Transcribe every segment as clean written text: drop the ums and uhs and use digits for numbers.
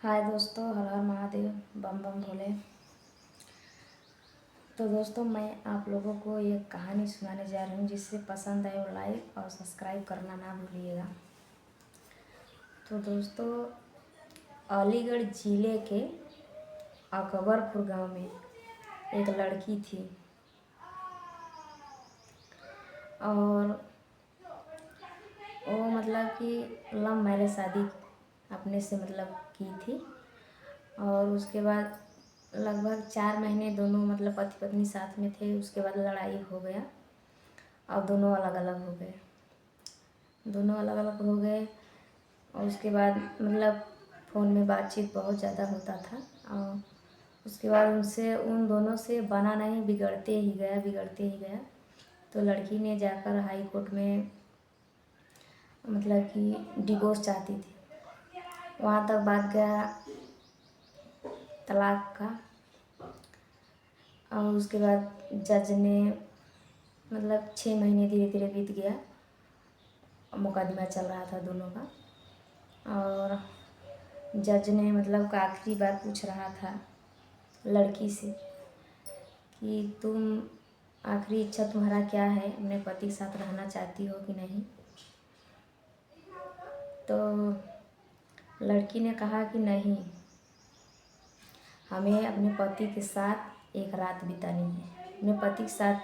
हाय दोस्तों, हर हर महादेव, बम बम भोले। तो दोस्तों, मैं आप लोगों को एक कहानी सुनाने जा रही हूँ। जिससे पसंद आए वो लाइक और सब्सक्राइब करना ना भूलिएगा। तो दोस्तों, अलीगढ़ ज़िले के अकबरपुर गांव में एक लड़की थी और वो मतलब कि लव मैरिज शादी अपने से मतलब की थी। और उसके बाद लगभग 4 महीने दोनों मतलब पति पत्नी साथ में थे। उसके बाद लड़ाई हो गया और दोनों अलग अलग हो गए। और उसके बाद मतलब फ़ोन में बातचीत बहुत ज़्यादा होता था। और उसके बाद उनसे उन दोनों से बना नहीं, बिगड़ते ही गया। तो लड़की ने जाकर हाई कोर्ट में मतलब कि डिवोर्स चाहती थी। वहाँ तक बात गया तलाक का। और उसके बाद जज ने मतलब 6 महीने धीरे धीरे बीत गया। मुकदमा चल रहा था दोनों का। और जज ने मतलब का आखिरी बार पूछ रहा था लड़की से कि तुम आखिरी इच्छा तुम्हारा क्या है, अपने पति के साथ रहना चाहती हो कि नहीं। तो लड़की ने कहा कि नहीं, हमें अपने पति के साथ एक रात बितानी है, अपने पति के साथ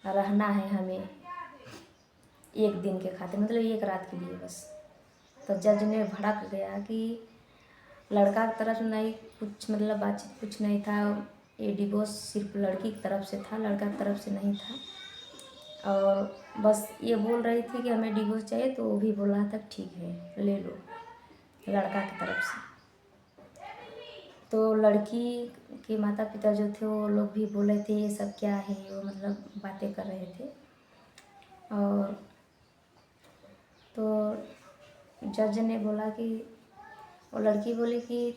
रहना है हमें एक दिन के खातिर, मतलब एक रात के लिए बस। तो जज ने भड़क गया कि लड़का की तरफ नहीं कुछ मतलब बातचीत कुछ नहीं था। ये डिवोर्स सिर्फ लड़की की तरफ से था, लड़का की तरफ से नहीं था। और बस ये बोल रही थी कि हमें डिवोर्स चाहिए, तो वो भी बोल रहा था ठीक है ले लो, लड़का की तरफ से। तो लड़की के माता पिता जो थे वो लोग भी बोले थे ये सब क्या है, वो मतलब बातें कर रहे थे। और तो जज ने बोला कि वो लड़की बोली कि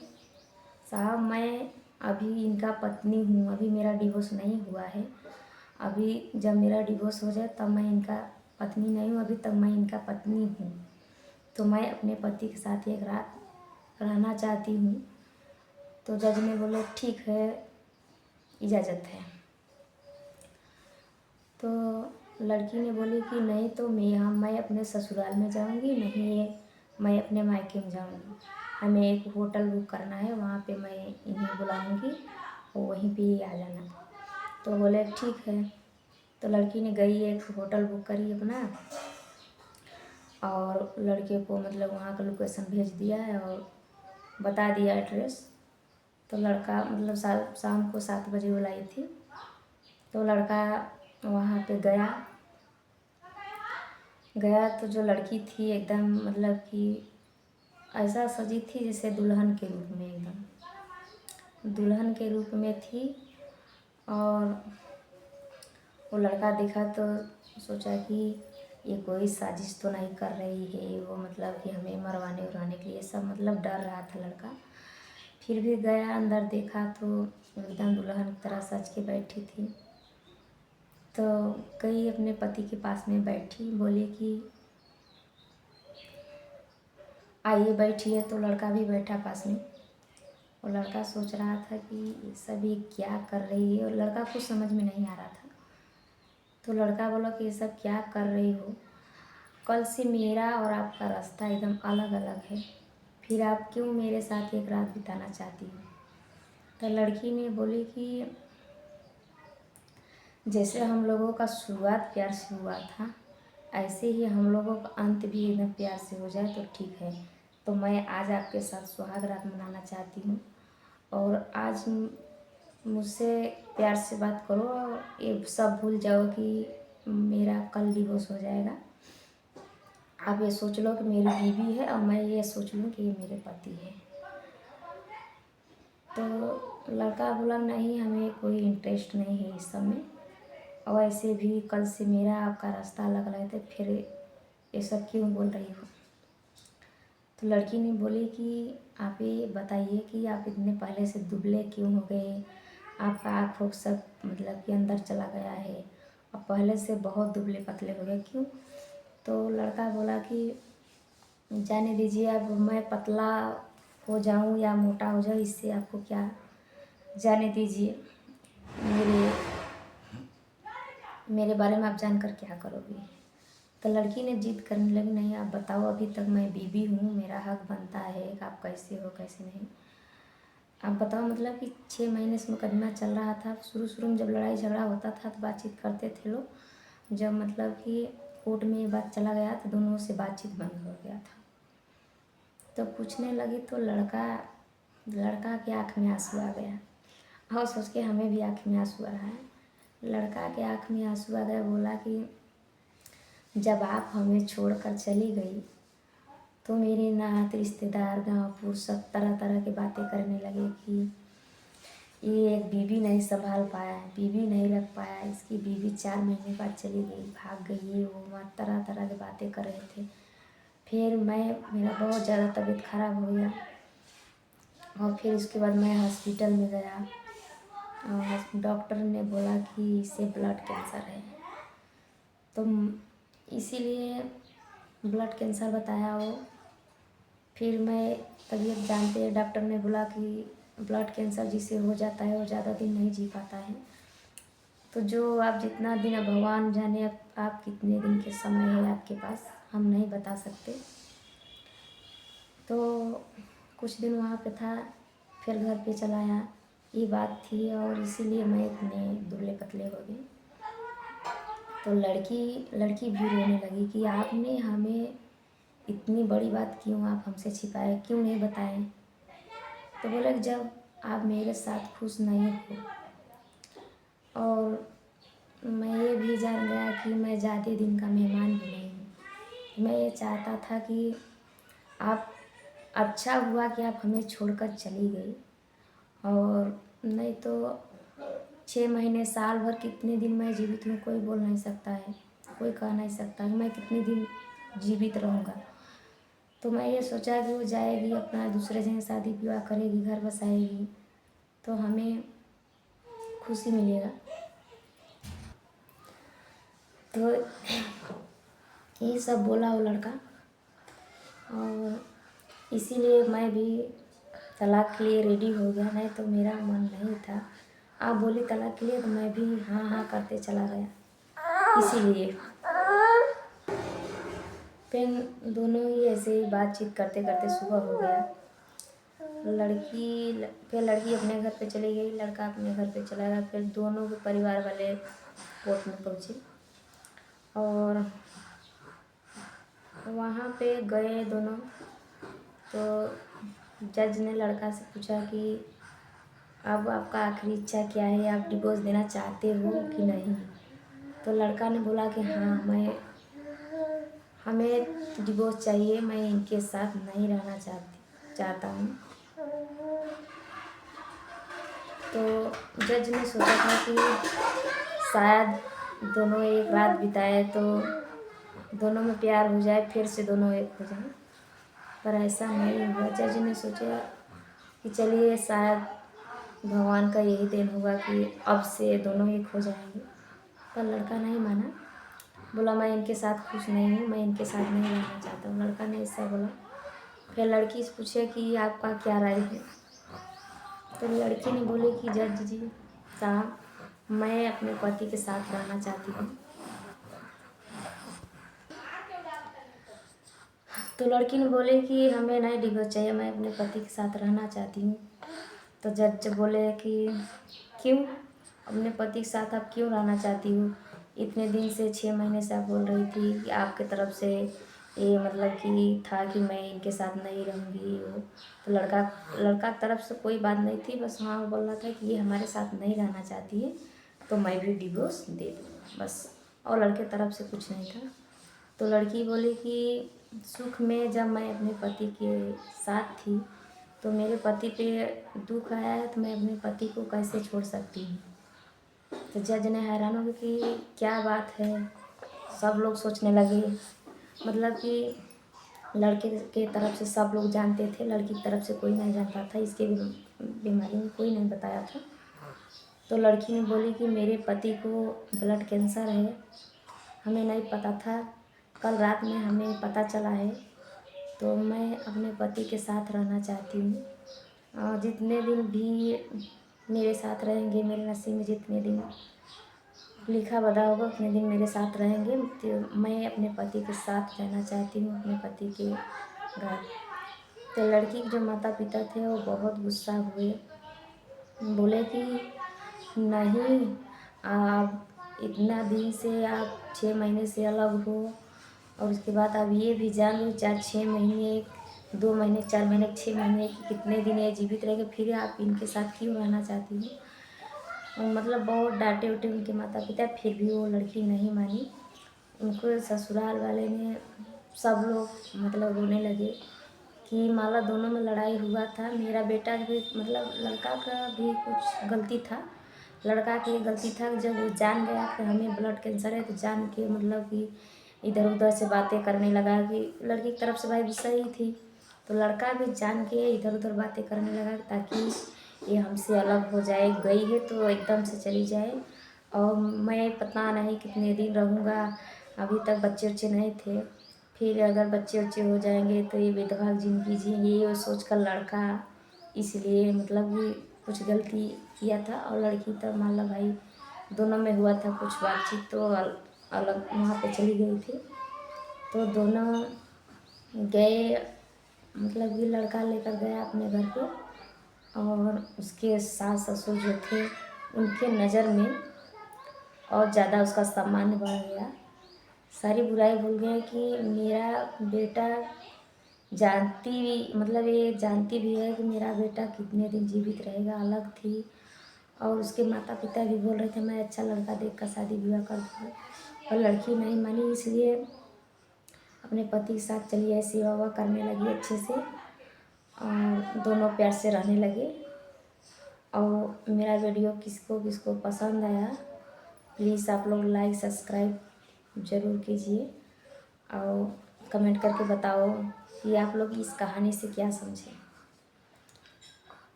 साहब, मैं अभी इनका पत्नी हूँ, अभी मेरा डिवोर्स नहीं हुआ है। अभी जब मेरा डिवोर्स हो जाए तब मैं इनका पत्नी नहीं हूँ, अभी तक मैं इनका पत्नी हूँ। तो मैं अपने पति के साथ एक रात रहना चाहती हूँ। तो जज ने बोले ठीक है, इजाज़त है। तो लड़की ने बोली कि नहीं, तो मैं अपने ससुराल में जाऊंगी, नहीं ये मैं अपने मायके में जाऊंगी। हमें एक होटल बुक करना है, वहाँ पे मैं इन्हें बुलाऊंगी और वहीं पे ही आ जाना। तो बोले ठीक है। तो लड़की ने गई, एक होटल बुक करी अपना और लड़के को मतलब वहाँ का लोकेशन भेज दिया है और बता दिया एड्रेस। तो लड़का मतलब शाम को 7 बजे बुलाई थी। तो लड़का वहाँ पे गया तो जो लड़की थी एकदम मतलब कि ऐसा सजी थी जैसे दुल्हन के रूप में, एकदम दुल्हन के रूप में थी। और वो लड़का देखा तो सोचा कि ये कोई साजिश तो नहीं कर रही है, वो मतलब कि हमें मरवाने उरवाने के लिए, सब मतलब डर रहा था लड़का। फिर भी गया, अंदर देखा तो एकदम दुल्हन की तरह सज के बैठी थी। तो गई अपने पति के पास में बैठी, बोली कि आइए बैठिए। तो लड़का भी बैठा पास में। और लड़का सोच रहा था कि ये सभी क्या कर रही है, और लड़का कुछ समझ में नहीं आ रहा था। तो लड़का बोला कि ये सब क्या कर रही हो, कल से मेरा और आपका रास्ता एकदम अलग अलग है, फिर आप क्यों मेरे साथ एक रात बिताना चाहती हो। तो लड़की ने बोली कि जैसे हम लोगों का शुरुआत प्यार से हुआ था, ऐसे ही हम लोगों का अंत भी एकदम प्यार से हो जाए तो ठीक है। तो मैं आज आपके साथ सुहाग रात मनाना चाहती हूँ और आज मुझसे प्यार से बात करो और ये सब भूल जाओ कि मेरा कल डिवोर्स हो जाएगा। आप ये सोच लो कि मेरी बीवी है और मैं ये सोच लूँ कि ये मेरे पति है। तो लड़का बोला नहीं, हमें कोई इंटरेस्ट नहीं है इस सब में, और ऐसे भी कल से मेरा आपका रास्ता अलग अलग है, तो फिर ये सब क्यों बोल रही हो। तो लड़की ने बोली कि आप ये बताइए कि आप इतने पहले से दुबले क्यों हो गए, आपका आँख सब मतलब कि अंदर चला गया है और पहले से बहुत दुबले पतले हो गए क्यों। तो लड़का बोला कि जाने दीजिए, अब मैं पतला हो जाऊं या मोटा हो जाऊं, इससे आपको क्या, जाने दीजिए। मेरे मेरे बारे में आप जानकर क्या करोगे। तो लड़की ने जिद करने लगी, नहीं आप बताओ, अभी तक मैं बीबी हूँ, मेरा हक बनता है, आप कैसे हो कैसे नहीं, आप बताओ। मतलब कि 6 महीने से मुकदमा चल रहा था। शुरू शुरू में जब लड़ाई झगड़ा होता था तो बातचीत करते थे लोग। जब मतलब कि कोर्ट में ये बात चला गया तो दोनों से बातचीत बंद हो गया था। तो पूछने लगी तो लड़का के आँख में आंसू आ गया, और सोच के हमें भी आँख में आंसू आ रहा है। लड़का के आँख में आंसू आ गया, बोला कि जब आप हमें छोड़कर चली गई तो मेरे नात रिश्तेदार गाँव सब तरह तरह की बातें करने लगे कि ये एक बीवी नहीं संभाल पाया है, बीवी नहीं रख पाया, इसकी बीवी 4 महीने बाद चली गई, भाग गई, ये वो मत तरह तरह की बातें कर रहे थे। फिर मेरा बहुत ज़्यादा तबीयत खराब हो गया, और फिर उसके बाद मैं हॉस्पिटल में गया, और डॉक्टर ने बोला कि इसे ब्लड कैंसर है। तो इसीलिए ब्लड कैंसर बताया वो। फिर मैं तबीयत जानते हैं, डॉक्टर ने बोला कि ब्लड कैंसर जिसे हो जाता है वो ज़्यादा दिन नहीं जी पाता है। तो जो आप जितना दिन, अब भगवान जाने आप कितने दिन के समय है आपके पास, हम नहीं बता सकते। तो कुछ दिन वहाँ पे था, फिर घर पे चला आया, ये बात थी, और इसीलिए मैं इतने दुबले पतले हो गए। तो लड़की भी रोने लगी कि आपने हमें इतनी बड़ी बात क्यों आप हमसे छिपाए, क्यों नहीं बताए। तो बोले जब आप मेरे साथ खुश नहीं हो, और मैं ये भी जान गया कि मैं ज़्यादा दिन का मेहमान भी नहीं हूँ। मैं ये चाहता था कि आप, अच्छा हुआ कि आप हमें छोड़कर चली गई, और नहीं तो 6 महीने साल भर कितने दिन मैं जीवित हूँ कोई बोल नहीं सकता है, कोई कह नहीं सकता कि मैं कितने दिन जीवित रहूँगा। तो मैं ये सोचा कि वो जाएगी, अपना दूसरे जगह शादी विवाह करेगी, घर बसाएगी, तो हमें खुशी मिलेगा। तो ये सब बोला वो लड़का, और इसीलिए मैं भी तलाक के लिए रेडी हो गया। नहीं तो मेरा मन नहीं था, आप बोली तलाक के लिए तो मैं भी हाँ हाँ करते चला गया। इसीलिए फिर दोनों ही ऐसे ही बातचीत करते करते सुबह हो गया। फिर लड़की अपने घर पे चली गई, लड़का अपने घर पे चला गया। फिर दोनों के परिवार वाले कोर्ट में पहुँचे, और वहाँ पे गए दोनों। तो जज ने लड़का से पूछा कि अब आपका आखिरी इच्छा क्या है, आप डिवोर्स देना चाहते हो कि नहीं। तो लड़का ने बोला कि हाँ, हमें डिवोर्स चाहिए, मैं इनके साथ नहीं रहना चाहता हूँ। तो जज ने सोचा था कि शायद दोनों एक रात बिताए तो दोनों में प्यार हो जाए, फिर से दोनों एक हो जाए, पर ऐसा नहीं हुआ। जज ने सोचा कि चलिए शायद भगवान का यही देन होगा कि अब से दोनों एक हो जाएंगे। पर लड़का नहीं माना, बोला मैं इनके साथ खुश नहीं हूँ, मैं इनके साथ नहीं रहना चाहता हूँ। लड़का ने ऐसा बोला। फिर लड़की से पूछे कि आपका क्या राय है। तो लड़की ने बोली कि जज जी साहब, मैं अपने पति के साथ रहना चाहती हूँ। तो लड़की ने बोले कि हमें नहीं डिवोर्स चाहिए, मैं अपने पति के साथ रहना चाहती हूँ। तो जज बोले कि क्यों, अपने पति के साथ आप क्यों रहना चाहती हो, इतने दिन से 6 महीने से आप बोल रही थी कि आपके तरफ से ये मतलब कि था कि मैं इनके साथ नहीं रहूँगी वो। तो लड़का की तरफ से कोई बात नहीं थी, बस हाँ वो बोल रहा था कि ये हमारे साथ नहीं रहना चाहती है तो मैं भी डिवोर्स दे दूँ, बस। और लड़के तरफ से कुछ नहीं था। तो लड़की बोली कि सुख में जब मैं अपने पति के साथ थी तो मेरे पति पे दुख आया है, तो मैं अपने पति को कैसे छोड़ सकती हूँ। तो जज ने हैरान हो गए कि क्या बात है। सब लोग सोचने लगे, मतलब कि लड़के के तरफ से सब लोग जानते थे, लड़की की तरफ से कोई नहीं जानता था, इसके बीमारी में कोई नहीं बताया था। तो लड़की ने बोली कि मेरे पति को ब्लड कैंसर है, हमें नहीं पता था, कल रात में हमें पता चला है। तो मैं अपने पति के साथ रहना चाहती हूँ। और जितने दिन भी मेरे साथ रहेंगे, मेरे नसीब में जितने दिन लिखा बधा होगा उतने दिन मेरे साथ रहेंगे। तो मैं अपने पति के साथ रहना चाहती हूँ, अपने पति के घर। तो लड़की के जो माता पिता थे वो बहुत गुस्सा हुए, बोले कि नहीं, आप इतना दिन से आप 6 महीने से अलग हो और उसके बाद आप ये भी जान लो 4-6 महीने, 2 महीने, 4 महीने, 6 महीने कितने दिन ये जीवित रहेंगे, फिर आप इनके साथ क्यों रहना चाहती हो। और मतलब बहुत डांटे उटे उनके माता पिता, फिर भी वो लड़की नहीं मानी। उनको ससुराल वाले ने सब लोग मतलब रोने लगे कि माला दोनों में लड़ाई हुआ था। मेरा बेटा भी मतलब लड़का का भी कुछ गलती था, लड़का की गलती था। जब वो जान गया कि हमें ब्लड कैंसर है तो जान के मतलब कि इधर उधर से बातें करने लगा कि लड़की की तरफ से भाई गुस्सा ही थी, तो लड़का भी जान के इधर उधर बातें करने लगा ताकि ये हमसे अलग हो जाए, गई है तो एकदम से चली जाए और मैं पता नहीं कितने दिन रहूँगा। अभी तक बच्चे उच्चे नहीं थे, फिर अगर बच्चे उच्चे हो जाएंगे तो ये विधवा ज़िंदगी जिएंगे, ये सोच कर लड़का इसलिए मतलब कि कुछ गलती किया था। और लड़की तो मान लो भाई दोनों में हुआ था कुछ बातचीत, तो अलग वहाँ पे चली गई थी। तो दोनों गए, मतलब कि लड़का लेकर गया अपने घर पे और उसके सास ससुर जो थे उनके नज़र में और ज़्यादा उसका सम्मान बढ़ गया। सारी बुराई भूल गए कि मेरा बेटा जानती, मतलब ये जानती भी है कि मेरा बेटा कितने दिन जीवित रहेगा। अलग थी और उसके माता पिता भी बोल रहे थे मैं अच्छा लड़का देख कर शादी विवाह कर दूँ, और लड़की नहीं मानी। इसलिए अपने पति के साथ चली आई, सेवा वेवा करने लगी अच्छे से और दोनों प्यार से रहने लगे। और मेरा वीडियो किसको किसको पसंद आया प्लीज़ आप लोग लाइक सब्सक्राइब ज़रूर कीजिए और कमेंट करके बताओ कि आप लोग इस कहानी से क्या समझे।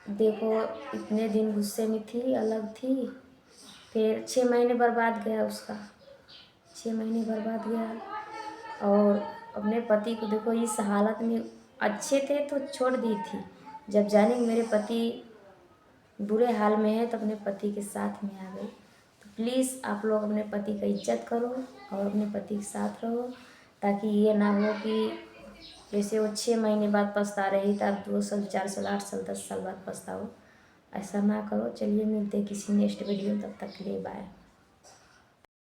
देखो इतने दिन गुस्से में थी, अलग थी, फिर 6 महीने बर्बाद गया उसका, 6 महीने बर्बाद गया। और अपने पति को देखो इस हालत में, अच्छे थे तो छोड़ दी थी, जब जाने मेरे पति बुरे हाल में है तो अपने पति के साथ में आ गई। तो प्लीज़ आप लोग अपने पति का इज्जत करो और अपने पति के साथ रहो, ताकि ये ना हो कि जैसे वो 6 महीने बाद पछता रही तो आप 2 साल 4 साल 8 साल 10 साल बाद पछताओ। ऐसा ना करो। चलिए मिलते हैं किसी नेक्स्ट वीडियो में, तब तक के लिए बाय।